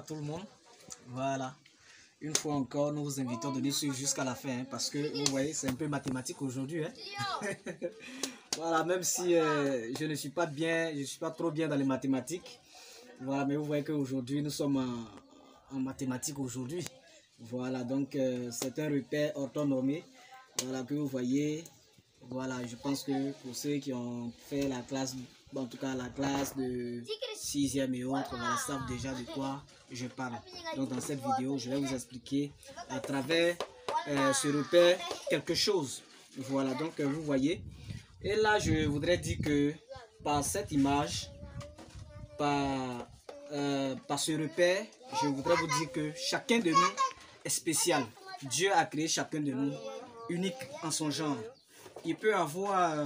tout le monde. Voilà. Une fois encore, nous vous invitons de nous suivre jusqu'à la fin, hein, parce que vous voyez, c'est un peu mathématique aujourd'hui. Hein. Voilà, même si je ne suis pas bien, je ne suis pas trop bien dans les mathématiques. Voilà, mais vous voyez qu'aujourd'hui, nous sommes en mathématiques aujourd'hui. Voilà, donc c'est un repère orthonormé. Voilà, que vous voyez. Voilà, je pense que pour ceux qui ont fait la classe, en tout cas la classe de 6e et autres, voilà, savent déjà de quoi je parle. Donc dans cette vidéo, je vais vous expliquer à travers ce repère quelque chose. Voilà, donc vous voyez. Et là, je voudrais dire que par cette image, par ce repère, je voudrais vous dire que chacun de nous est spécial. Dieu a créé chacun de nous unique en son genre. Il peut avoir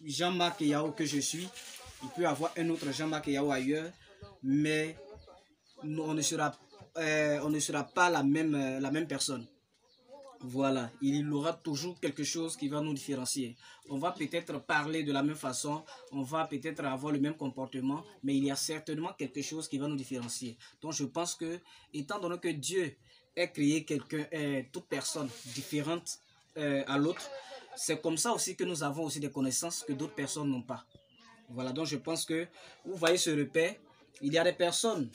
Jean-Marc Yao que je suis, il peut avoir un autre Jean-Marc Yao ailleurs, mais on ne sera pas la même personne. Voilà, il aura toujours quelque chose qui va nous différencier. On va peut-être parler de la même façon, on va peut-être avoir le même comportement, mais il y a certainement quelque chose qui va nous différencier. Donc je pense que, étant donné que Dieu a créé toute personne différente à l'autre, c'est comme ça aussi que nous avons aussi des connaissances que d'autres personnes n'ont pas. Voilà, donc je pense que vous voyez ce repère, il y a des personnes,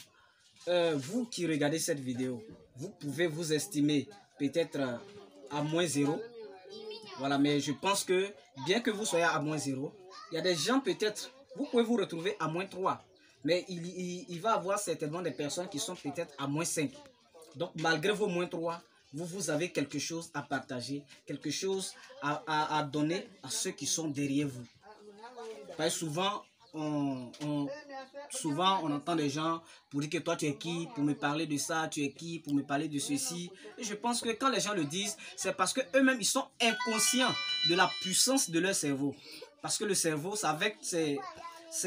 vous qui regardez cette vidéo, vous pouvez vous estimer peut-être à moins 0. Voilà, mais je pense que bien que vous soyez à moins 0, il y a des gens peut-être, vous pouvez vous retrouver à moins 3. Mais il va y avoir certainement des personnes qui sont peut-être à moins 5. Donc malgré vos moins 3, vous avez quelque chose à partager, quelque chose à donner à ceux qui sont derrière vous. Parce que souvent, on entend des gens pour dire que toi tu es qui pour me parler de ça, tu es qui pour me parler de ceci. Et je pense que quand les gens le disent, c'est parce qu'eux-mêmes ils sont inconscients de la puissance de leur cerveau. Parce que le cerveau, c'est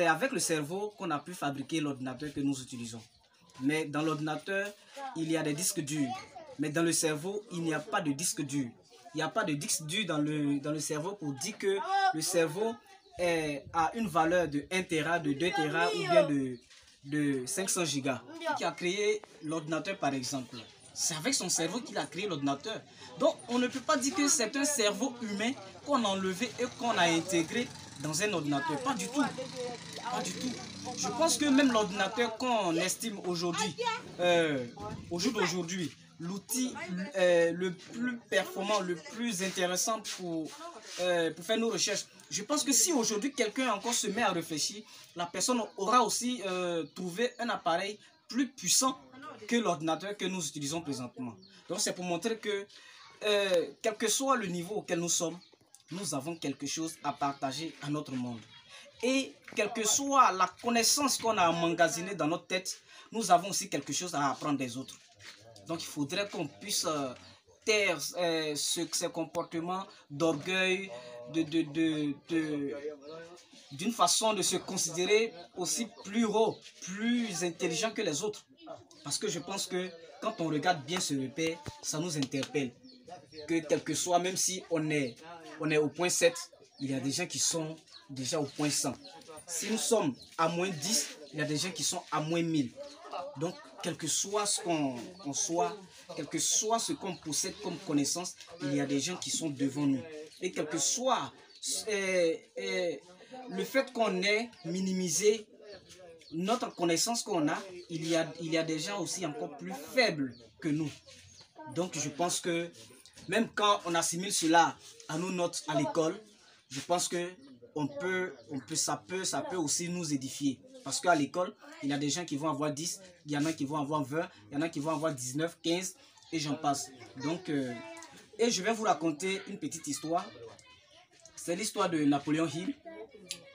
avec le cerveau qu'on a pu fabriquer l'ordinateur que nous utilisons. Mais dans l'ordinateur, il y a des disques durs. Mais dans le cerveau, il n'y a pas de disque dur. Il n'y a pas de disque dur dans le cerveau pour dire que le cerveau a une valeur de 1 Tera, de 2 Tera ou bien de 500 gigas. Qui a créé l'ordinateur par exemple. C'est avec son cerveau qu'il a créé l'ordinateur. Donc on ne peut pas dire que c'est un cerveau humain qu'on a enlevé et qu'on a intégré dans un ordinateur. Pas du tout. Pas du tout. Je pense que même l'ordinateur qu'on estime aujourd'hui, au jour d'aujourd'hui, l'outil le plus performant, le plus intéressant pour faire nos recherches. Je pense que si aujourd'hui quelqu'un encore se met à réfléchir, la personne aura aussi trouvé un appareil plus puissant que l'ordinateur que nous utilisons présentement. Donc c'est pour montrer que quel que soit le niveau auquel nous sommes, nous avons quelque chose à partager à notre monde. Et quelle que soit la connaissance qu'on a emmagasinée dans notre tête, nous avons aussi quelque chose à apprendre des autres. Donc il faudrait qu'on puisse taire ces comportements d'orgueil, d'une façon de se considérer aussi plus haut, plus intelligent que les autres. Parce que je pense que quand on regarde bien ce repère, ça nous interpelle. Que quel que soit, même si on est au point 7, il y a des gens qui sont déjà au point 100. Si nous sommes à moins 10, il y a des gens qui sont à moins 1000. Donc, quel que soit ce qu'on soit, quel que soit ce qu'on possède comme connaissance, il y a des gens qui sont devant nous. Et quel que soit le fait qu'on ait minimisé notre connaissance qu'on a, il y a des gens aussi encore plus faibles que nous. Donc, je pense que même quand on assimile cela à nos notes à l'école, je pense que ça peut aussi nous édifier. Parce qu'à l'école, il y a des gens qui vont avoir 10, il y en a qui vont avoir 20, il y en a qui vont avoir 19, 15, et j'en passe. Donc, et je vais vous raconter une petite histoire. C'est l'histoire de Napoléon Hill,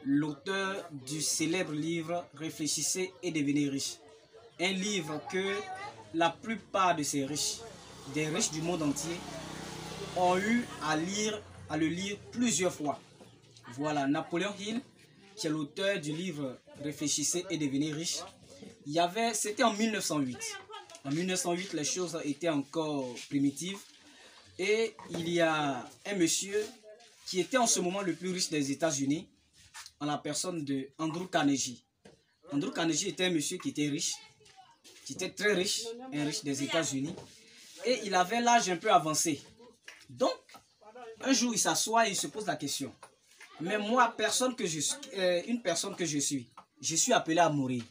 l'auteur du célèbre livre « Réfléchissez et devenez riche ». Un livre que la plupart de ces riches, des riches du monde entier, ont eu à le lire plusieurs fois. Voilà, Napoléon Hill, qui est l'auteur du livre « Réfléchissez et devenez riche ». C'était en 1908. En 1908, les choses étaient encore primitives. Et il y a un monsieur qui était en ce moment le plus riche des États-Unis, en la personne de Andrew Carnegie. Andrew Carnegie était un monsieur qui était riche. qui était très riche, un riche des États-Unis. Et il avait l'âge un peu avancé. Donc, un jour, il s'assoit et il se pose la question. Mais moi, une personne que je suis appelé à mourir.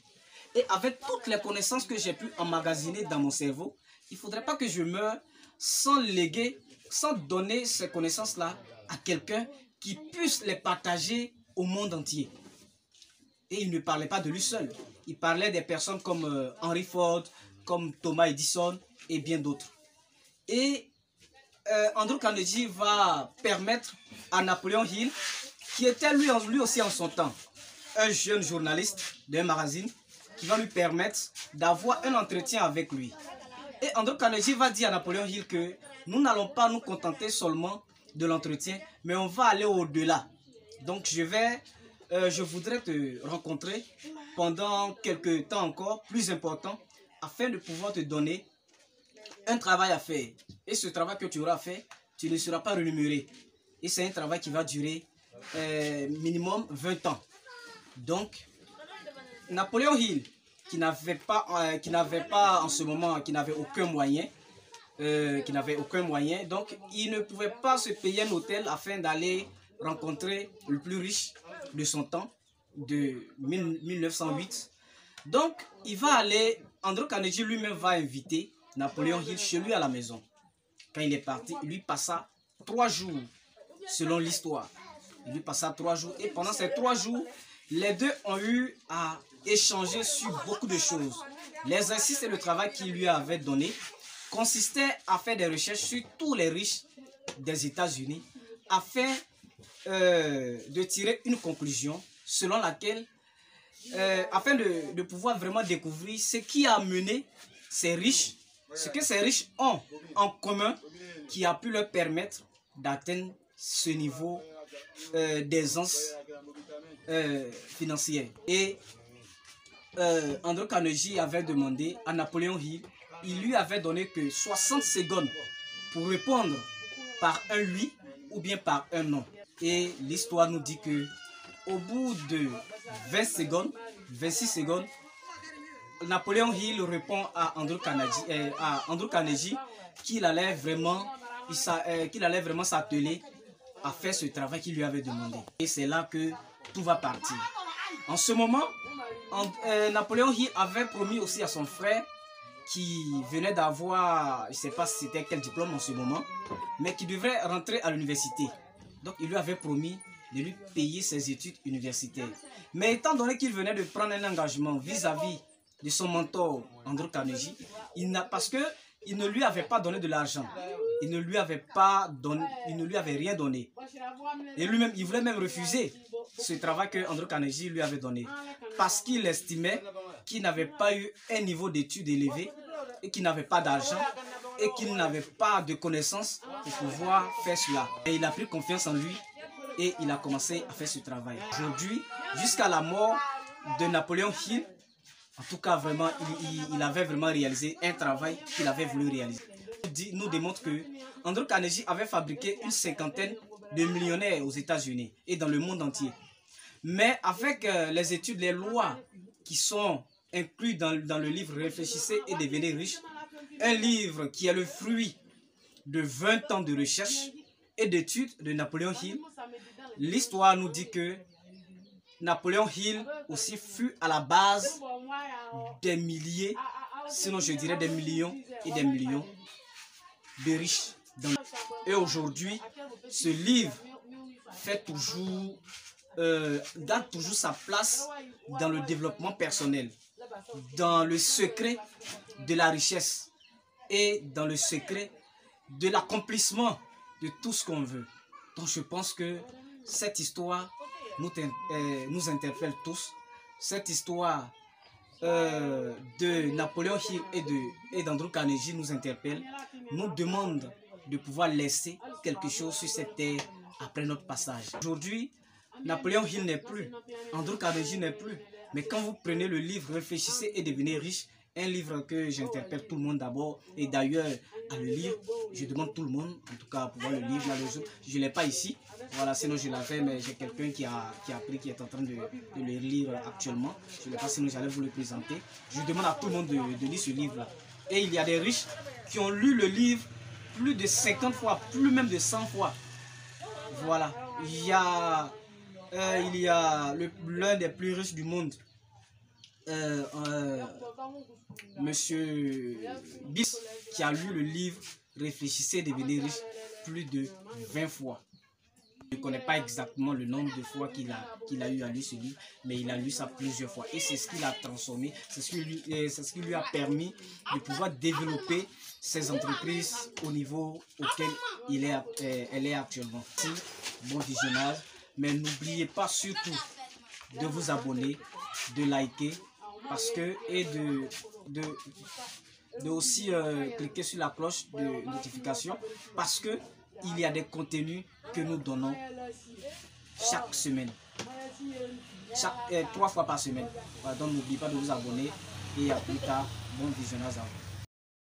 Et avec toutes les connaissances que j'ai pu emmagasiner dans mon cerveau, il ne faudrait pas que je meure sans léguer, sans donner ces connaissances-là à quelqu'un qui puisse les partager au monde entier. Et il ne parlait pas de lui seul. Il parlait des personnes comme Henry Ford, comme Thomas Edison et bien d'autres. Et Andrew Carnegie va permettre à Napoléon Hill, qui était lui aussi en son temps un jeune journaliste d'un magazine, qui va lui permettre d'avoir un entretien avec lui. Et Andrew Carnegie va dire à Napoléon Hill que nous n'allons pas nous contenter seulement de l'entretien, mais on va aller au-delà. Donc je voudrais te rencontrer pendant quelques temps encore, plus important, afin de pouvoir te donner un travail à faire. Et ce travail que tu auras fait, tu ne seras pas rémunéré. Et c'est un travail qui va durer minimum 20 ans. Donc, Napoléon Hill, qui n'avait pas en ce moment, qui n'avait aucun moyen, donc il ne pouvait pas se payer un hôtel afin d'aller rencontrer le plus riche de son temps, de 1908. Donc, il va aller, Andrew Carnegie lui-même va inviter Napoléon Hill chez lui à la maison. Quand il est parti, il lui passa 3 jours, selon l'histoire. Il lui passa 3 jours et pendant ces 3 jours, les deux ont eu à échanger sur beaucoup de choses. L'exercice et le travail qu'il lui avait donné consistait à faire des recherches sur tous les riches des États-Unis afin de tirer une conclusion selon laquelle, afin de pouvoir vraiment découvrir ce qui a mené ces riches, ce que ces riches ont en commun qui a pu leur permettre d'atteindre ce niveau d'aisance financière. Et Andrew Carnegie avait demandé à Napoléon Hill, il lui avait donné que 60 secondes pour répondre par un oui ou bien par un non. Et l'histoire nous dit que au bout de 20 secondes, 26 secondes, Napoléon Hill répond à Andrew Carnegie qu'il allait vraiment s'atteler à faire ce travail qu'il lui avait demandé. Et c'est là que tout va partir. En ce moment, Napoléon Hill avait promis aussi à son frère, qui venait d'avoir, je ne sais pas si c'était quel diplôme en ce moment, mais qui devrait rentrer à l'université. Donc il lui avait promis de lui payer ses études universitaires. Mais étant donné qu'il venait de prendre un engagement vis-à-vis de son mentor Andrew Carnegie, parce qu'il ne lui avait pas donné de l'argent. Il ne lui avait rien donné. Et lui-même, il voulait même refuser ce travail que Andrew Carnegie lui avait donné. Parce qu'il estimait qu'il n'avait pas eu un niveau d'études élevé et qu'il n'avait pas d'argent et qu'il n'avait pas de connaissances pour pouvoir faire cela. Et il a pris confiance en lui et il a commencé à faire ce travail. Aujourd'hui, jusqu'à la mort de Napoléon Hill, en tout cas, vraiment, il avait vraiment réalisé un travail qu'il avait voulu réaliser. Nous démontre que Andrew Carnegie avait fabriqué une 50aine de millionnaires aux États-Unis et dans le monde entier. Mais avec les études, les lois qui sont incluses dans le livre Réfléchissez et devenez riche, un livre qui est le fruit de 20 ans de recherche et d'études de Napoléon Hill, l'histoire nous dit que Napoléon Hill aussi fut à la base des milliers, sinon je dirais des millions et des millions de riches. Et aujourd'hui, ce livre garde toujours sa place dans le développement personnel, dans le secret de la richesse et dans le secret de l'accomplissement de tout ce qu'on veut. Donc je pense que cette histoire nous interpelle tous. Cette histoire de Napoléon Hill et d'Andrew Carnegie nous interpelle, nous demande de pouvoir laisser quelque chose sur cette terre après notre passage. Aujourd'hui, Napoléon Hill n'est plus, Andrew Carnegie n'est plus, mais quand vous prenez le livre Réfléchissez et devenez riche, un livre que j'interpelle tout le monde d'abord, et d'ailleurs à le lire. Je demande tout le monde, en tout cas, à pouvoir le lire. Là, je ne l'ai pas ici, voilà, sinon je l'avais, mais j'ai quelqu'un qui a appris, qui est en train de le lire actuellement. Je ne l'ai pas, sinon j'allais vous le présenter. Je demande à tout le monde de lire ce livre-là. Et il y a des riches qui ont lu le livre plus de 50 fois, plus même de 100 fois. Voilà, il y a l'un des plus riches du monde, Monsieur Bis, qui a lu le livre Réfléchissez, devenez riche plus de 20 fois. Je ne connais pas exactement le nombre de fois qu'il a eu à lire ce livre, mais il a lu ça plusieurs fois. Et c'est ce qui l'a transformé, c'est ce qui lui a permis de pouvoir développer ses entreprises au niveau auquel elle est actuellement. Bon visionnage, mais n'oubliez pas surtout de vous abonner, de liker, parce que, et de aussi cliquer sur la cloche de notification, parce que il y a des contenus que nous donnons chaque semaine, 3 fois par semaine. Donc n'oubliez pas de vous abonner et à plus tard, bon visionnage à vous.